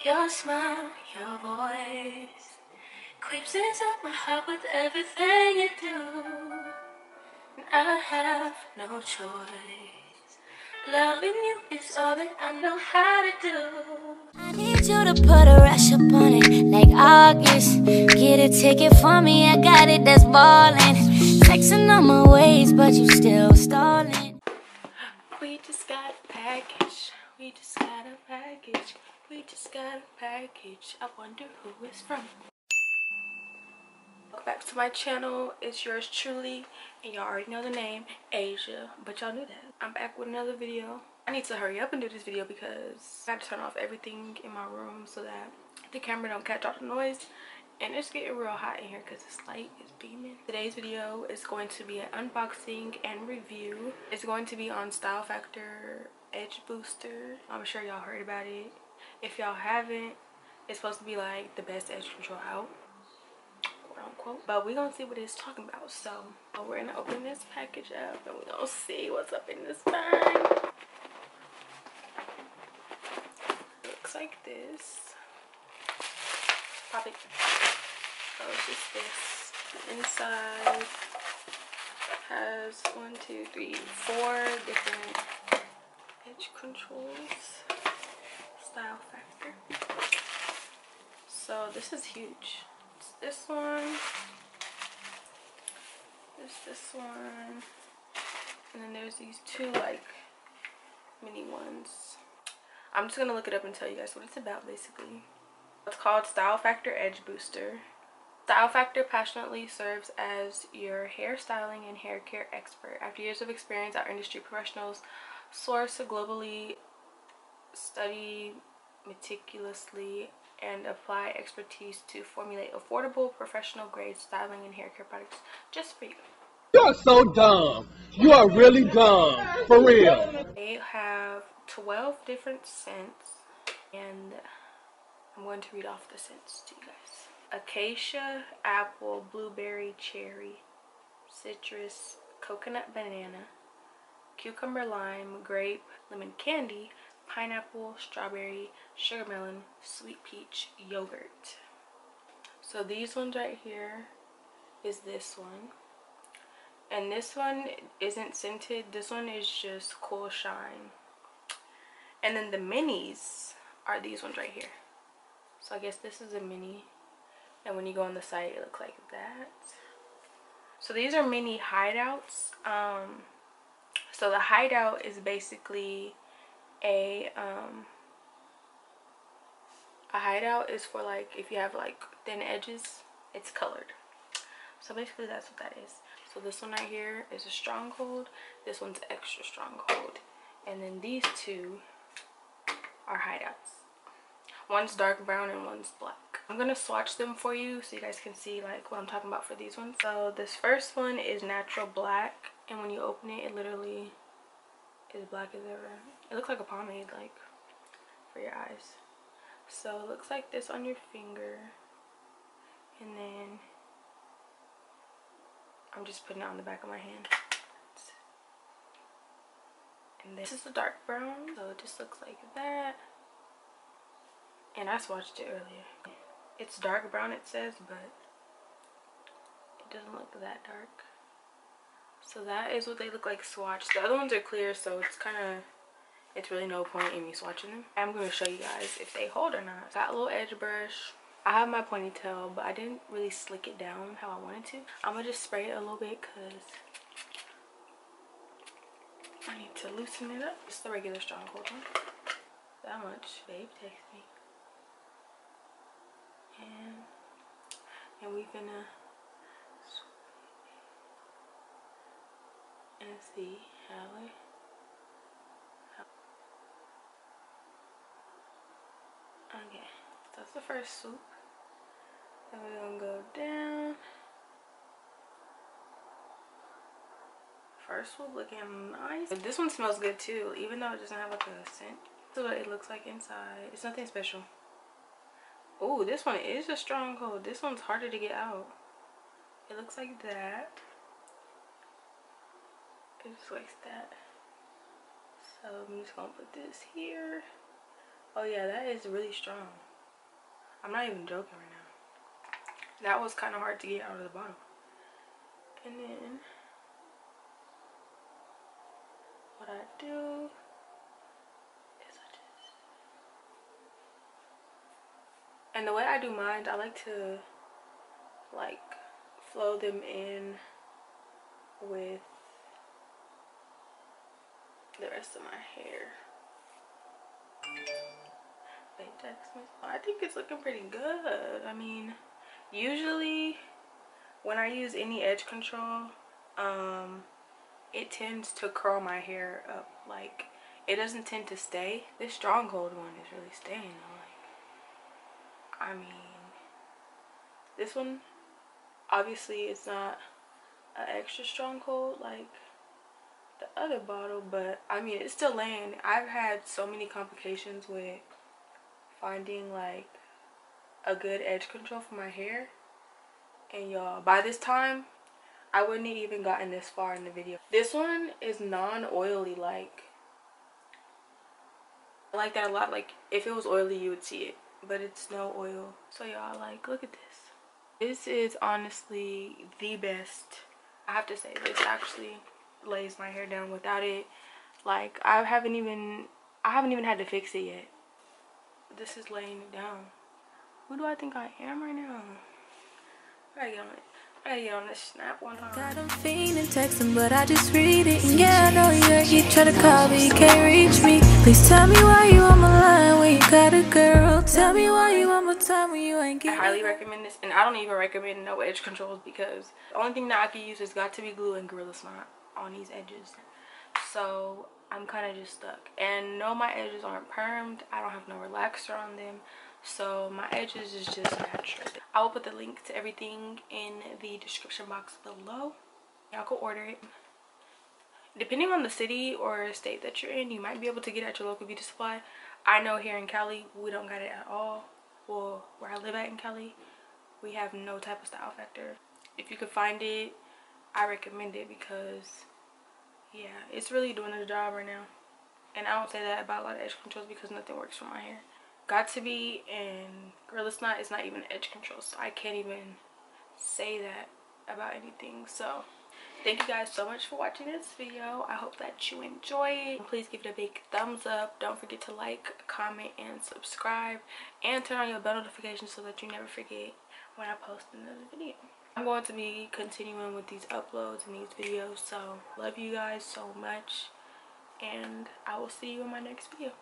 Your smile, your voice creeps inside my heart with everything you do. And I have no choice. Loving you is all that I know how to do. I need you to put a rush up on it, like August. Get a ticket for me, I got it, that's ballin'. Texting on my ways, but you still stalling. We just got a package. We just got a package. We just got a package. I wonder who it's from. Welcome back to my channel. It's yours truly, and y'all already know the name, Asia, but y'all knew that. I'm back with another video. I need to hurry up and do this video because I have to turn off everything in my room so that the camera don't catch all the noise. And it's getting real hot in here because this light is beaming. Today's video is going to be an unboxing and review. It's going to be on Style Factor Edge Booster. I'm sure y'all heard about it. If y'all haven't, it's supposed to be like the best edge control out, quote unquote. But we're gonna see what it's talking about. So we're gonna open this package up and we're gonna see what's up in this bag. It looks like this. Pop it. So it's just this. Inside has 1, 2, 3, 4 different edge controls. Style Factor. So this is huge. It's this one. There's this one. And then there's these two like mini ones. I'm just gonna look it up and tell you guys what it's about basically. It's called Style Factor Edge Booster. Style Factor passionately serves as your hair styling and hair care expert. After years of experience, our industry professionals source globally, study meticulously, and apply expertise to formulate affordable, professional grade styling and hair care products just for you. You're so dumb. You are really dumb. For real. They have 12 different scents, and I'm going to read off the scents to you guys. Acacia, apple, blueberry, cherry, citrus, coconut, banana, cucumber, lime, grape, lemon candy, pineapple, strawberry, sugar melon, sweet peach, yogurt. So these ones right here is this one. And this one isn't scented. This one is just cool shine. And then the minis are these ones right here. So I guess this is a mini. And when you go on the site, it looks like that. So these are mini hideouts. So the hideout is basically a hideout is for like if you have like thin edges, it's colored. So basically that's what that is. So this one right here is a stronghold. This one's extra stronghold. And then these two are hideouts. One's dark brown and one's black. I'm gonna swatch them for you so you guys can see like what I'm talking about for these ones. So this first one is natural black, and when you open it, it literally is black as ever. It looks like a pomade, like for your eyes. So it looks like this on your finger, and then I'm just putting it on the back of my hand. And this is the dark brown, so it just looks like that. And I swatched it earlier. It's dark brown, it says, but it doesn't look that dark. So that is what they look like swatched. The other ones are clear, so it's really no point in me swatching them. I'm going to show you guys if they hold or not. Got a little edge brush. I have my ponytail, but I didn't really slick it down how I wanted to. I'm going to just spray it a little bit because I need to loosen it up. It's the regular stronghold one. That much. Babe, text me. And we finna and see how it. Okay, that's the first swoop. Then we're gonna go down. First swoop looking nice. This one smells good too, even though it doesn't have like a scent. This is what it looks like inside. It's nothing special. Oh, this one is a stronghold. This one's harder to get out. It looks like that. It just like that. So I'm just gonna put this here. Oh yeah, that is really strong. I'm not even joking right now. That was kind of hard to get out of the bottle. And then what I do is I just, and the way I do mine, I like to like flow them in with the rest of my hair. Wait, text me. I think it's looking pretty good. I mean, usually when I use any edge control, it tends to curl my hair up. Like, it doesn't tend to stay. This stronghold one is really staying though. Like, I mean, this one obviously it's not an extra stronghold like the other bottle, but I mean it's still laying. I've had so many complications with finding like a good edge control for my hair, and y'all, by this time I wouldn't have even gotten this far in the video. This one is non-oily. Like, I like that a lot. Like, if it was oily you would see it, but it's no oil. So y'all, like, look at this. This is honestly the best. I have to say, this actually lays my hair down. Without it, like, I haven't even had to fix it yet. This is laying it down. Who do I think I am right now? I gotta get on it. I gotta get on this snap one time. Got him fiending, texting, but I just read it. And yeah, I know you try to call, but you can't reach me. Please tell me why you on my line when you got a girl. Tell me why you on my time when you ain't getting. I highly recommend this, and I don't even recommend no edge controls because the only thing that I can use is Got to Be Glue and Gorilla Snot on these edges. So I'm kind of just stuck. And no, my edges aren't permed. I don't have no relaxer on them. So my edges is just natural. I will put the link to everything in the description box below. Y'all can order it. Depending on the city or state that you're in, you might be able to get it at your local beauty supply. I know here in Cali, we don't got it at all. Well, where I live at in Cali, we have no type of style factor. If you could find it, I recommend it because, yeah, it's really doing the job right now. And I don't say that about a lot of edge controls because nothing works for my hair. Got to Be and Gorilla Snot is not even edge control, so I can't even say that about anything. So thank you guys so much for watching this video. I hope that you enjoy it. Please give it a big thumbs up. Don't forget to like, comment, and subscribe, and turn on your bell notifications so that you never forget when I post another video. I'm going to be continuing with these uploads and these videos, so love you guys so much, and I will see you in my next video.